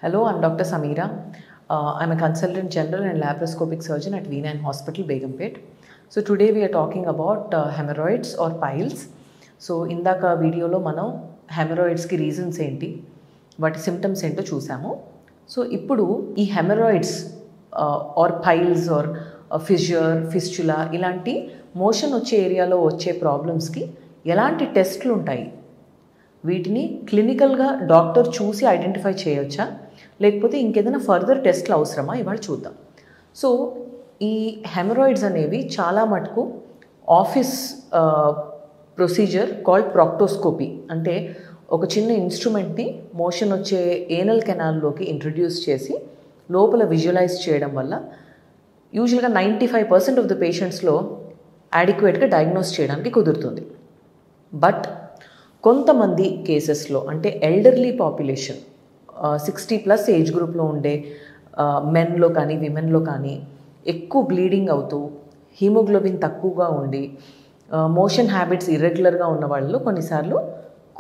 Hello, I'm Dr. Sameera. I'm a consultant general and laparoscopic surgeon at V9 Hospital, Begumpet. So today we are talking about hemorrhoids or piles. So ఇందాక వీడియోలో మనం హెమరాయిడ్స్కి reasons ఏంటి, వాటి symptoms ఏంటో చూసాము. So ఇప్పుడు ఈ haemorrhoids or piles or fissure, fistula ఇలాంటి మోషన్ వచ్చే ఏరియాలో వచ్చే ప్రాబ్లమ్స్కి ఎలాంటి టెస్ట్లు ఉంటాయి, వీటిని క్లినికల్గా డాక్టర్ చూసి ఐడెంటిఫై చేయొచ్చా, లేకపోతే ఇంకేదైనా ఫర్దర్ టెస్ట్లు అవసరమా, ఇవాళ చూద్దాం. సో ఈ హెమరాయిడ్స్ అనేవి చాలా మటుకు ఆఫీస్ ప్రొసీజర్ కాల్డ్ ప్రాక్టోస్కోపీ, అంటే ఒక చిన్న ఇన్స్ట్రుమెంట్ని మోషన్ వచ్చే ఏనల్ కెనాల్లోకి ఇంట్రడ్యూస్ చేసి లోపల విజువలైజ్ చేయడం వల్ల యూజువల్గా 95% ఆఫ్ ద పేషెంట్స్లో యాడిక్వేట్గా డయాగ్నోస్ చేయడానికి కుదురుతుంది. బట్ కొంతమంది కేసెస్లో, అంటే ఎల్డర్లీ పాపులేషన్ 60+ ఏజ్ గ్రూప్లో ఉండే మెన్లో కానీ విమెన్లో కానీ ఎక్కువ బ్లీడింగ్ అవుతూ హీమోగ్లోబిన్ తక్కువగా ఉండి మోషన్ హ్యాబిట్స్ ఇర్రెగ్యులర్గా ఉన్న వాళ్ళలో కొన్నిసార్లు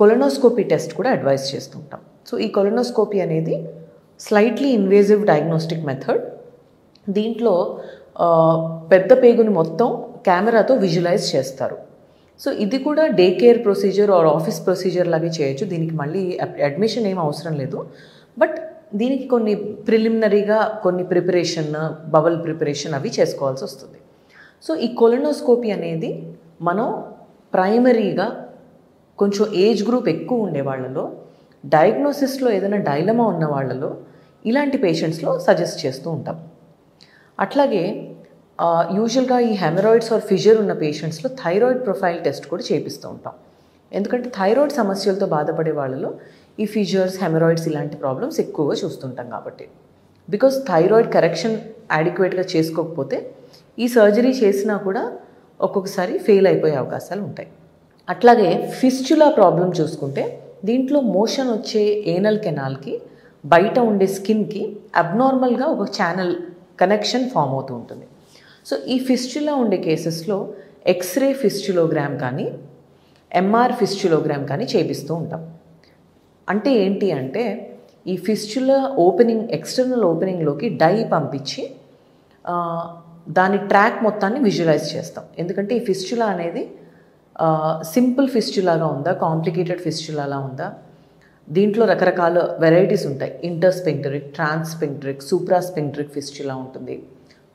కొలనోస్కోపీ టెస్ట్ కూడా అడ్వైస్ చేస్తుంటాం. సో ఈ కొలనోస్కోపీ అనేది స్లైట్లీ ఇన్వేజివ్ డయాగ్నోస్టిక్ మెథడ్. దీంట్లో పెద్ద పేగుని మొత్తం కెమెరాతో విజువలైజ్ చేస్తారు. సో ఇది కూడా day care procedure or office procedure లాగే చేయొచ్చు. దీనికి మళ్ళీ అడ్మిషన్ ఏం అవసరం లేదు. బట్ దీనికి కొన్ని ప్రిలిమినరీగా కొన్ని ప్రిపరేషన్, బబల్ ప్రిపరేషన్ అవి చేసుకోవాల్సి వస్తుంది. సో ఈ కొలనోస్కోపీ అనేది మనం ప్రైమరీగా కొంచెం ఏజ్ గ్రూప్ ఎక్కువ ఉండే వాళ్ళలో, డయాగ్నోసిస్లో ఏదైనా డైలమా ఉన్న వాళ్ళలో, ఇలాంటి పేషెంట్స్లో సజెస్ట్ చేస్తూ ఉంటాం. అట్లాగే యూజువల్గా ఈ హెమరాయిడ్స్ ఆర్ ఫిషర్ ఉన్న పేషెంట్స్లో థైరాయిడ్ ప్రొఫైల్ టెస్ట్ కూడా చేపిస్తూ ఉంటాం. ఎందుకంటే థైరాయిడ్ సమస్యలతో బాధపడే వాళ్ళలో ఈ ఫిషర్స్, హెమరాయిడ్స్ ఇలాంటి ప్రాబ్లమ్స్ ఎక్కువగా చూస్తుంటాం కాబట్టి. బికాస్ థైరాయిడ్ కరెక్షన్ యాడిక్వేట్గా చేసుకోకపోతే ఈ సర్జరీ చేసినా కూడా ఒక్కొక్కసారి ఫెయిల్ అయిపోయే అవకాశాలు ఉంటాయి. అట్లాగే ఫిస్చులా ప్రాబ్లం చూసుకుంటే దీంట్లో మోషన్ వచ్చే ఏనల్ కెనాల్కి బయట ఉండే స్కిన్కి అబ్నార్మల్గా ఒక ఛానల్ కనెక్షన్ ఫామ్ అవుతూ ఉంటుంది. సో ఈ ఫిస్చులా ఉండే కేసెస్లో ఎక్స్రే ఫిస్చులోగ్రామ్ కానీ ఎంఆర్ ఫిస్చులోగ్రామ్ కానీ చేపిస్తూ ఉంటాం. అంటే ఏంటి అంటే ఈ ఫిస్చులా ఓపెనింగ్, ఎక్స్టర్నల్ ఓపెనింగ్లోకి డై పంపించి దాని ట్రాక్ మొత్తాన్ని విజువలైజ్ చేస్తాం. ఎందుకంటే ఈ ఫిస్చులా అనేది సింపుల్ ఫిస్చులాగా ఉందా, కాంప్లికేటెడ్ ఫిస్చులాలా ఉందా, దీంట్లో రకరకాల వెరైటీస్ ఉంటాయి. ఇంటర్స్పెంక్టరిక్, ట్రాన్స్పెంక్టరిక్, సూప్రాస్పెంక్టరిక్ ఫిస్చులా ఉంటుంది,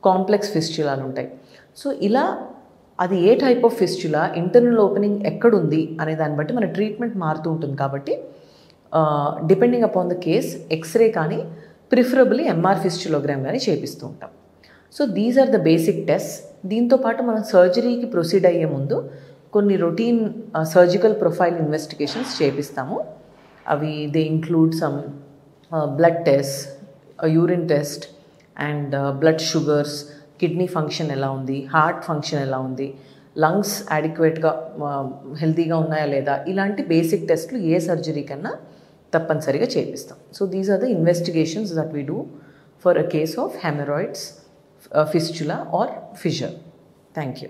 కాంప్లెక్స్ ఫిస్చులాలు ఉంటాయి. సో ఇలా అది ఏ type of fistula, internal opening ఎక్కడుంది అనే దాన్ని బట్టి మన ట్రీట్మెంట్ మారుతూ ఉంటుంది. కాబట్టి depending upon the case X-ray కానీ ప్రిఫరబుల్లీ ఎంఆర్ ఫిస్చులోగ్రామ్ కానీ చేపిస్తూ ఉంటాం. So these are the basic test. దీంతోపాటు మనం సర్జరీకి ప్రొసీడ్ అయ్యే ముందు కొన్ని రొటీన్ సర్జికల్ ప్రొఫైల్ ఇన్వెస్టిగేషన్స్ చేపిస్తాము. అవి they include some blood test, urine test and blood sugars, kidney function ఎలా ఉంది, హార్ట్ ఫంక్షన్ ఎలా ఉంది, లంగ్స్ యాడిక్వేట్గా హెల్తీగా ఉన్నాయా లేదా, ఇలాంటి బేసిక్ టెస్ట్లు ఏ సర్జరీ కన్నా తప్పనిసరిగా చేపిస్తాం. So these are the investigations that we do for a case of haemorrhoids, fistula or fissure. Thank you.